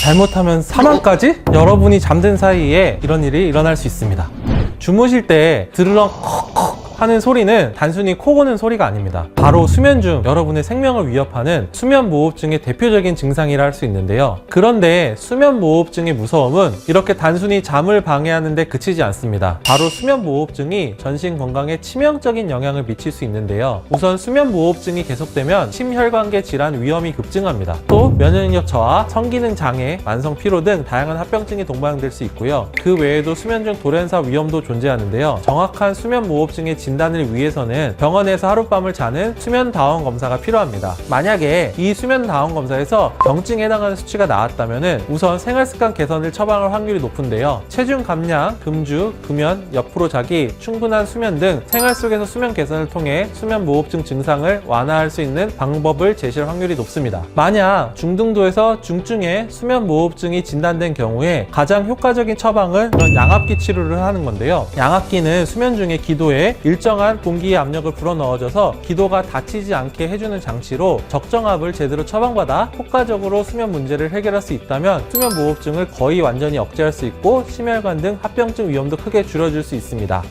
잘못하면 사망까지? 여러분이 잠든 사이에 이런 일이 일어날 수 있습니다. 주무실 때 드르렁 컥컥 하는 소리는 단순히 코 고는 소리가 아닙니다. 바로 수면 중 여러분의 생명을 위협하는 수면무호흡증의 대표적인 증상이라 할 수 있는데요. 그런데 수면무호흡증의 무서움은 이렇게 단순히 잠을 방해하는 데 그치지 않습니다. 바로 수면무호흡증이 전신 건강에 치명적인 영향을 미칠 수 있는데요. 우선 수면무호흡증이 계속되면 심혈관계 질환 위험이 급증합니다. 또 면역력 저하, 성기능 장애, 만성 피로 등 다양한 합병증이 동반될 수 있고요. 그 외에도 수면 중 돌연사 위험도 존재하는데요. 정확한 수면무호흡증의 진단을 위해서는 병원에서 하룻밤을 자는 수면다원 검사가 필요합니다. 만약에 이 수면다원 검사에서 병증에 해당하는 수치가 나왔다면 우선 생활습관 개선을 처방할 확률이 높은데요. 체중 감량, 금주, 금연, 옆으로 자기, 충분한 수면 등 생활 속에서 수면 개선을 통해 수면무호흡증 증상을 완화할 수 있는 방법을 제시할 확률이 높습니다. 만약 중등도에서 중증의 수면무호흡증이 진단된 경우에 가장 효과적인 처방은 이런 양압기 치료를 하는 건데요. 양압기는 수면 중에 기도에 일정한 공기의 압력을 불어넣어줘서 기도가 다치지 않게 해주는 장치로 적정압을 제대로 처방받아 효과적으로 수면 문제를 해결할 수 있다면 수면무호흡증을 거의 완전히 억제할 수 있고 심혈관 등 합병증 위험도 크게 줄여줄 수 있습니다.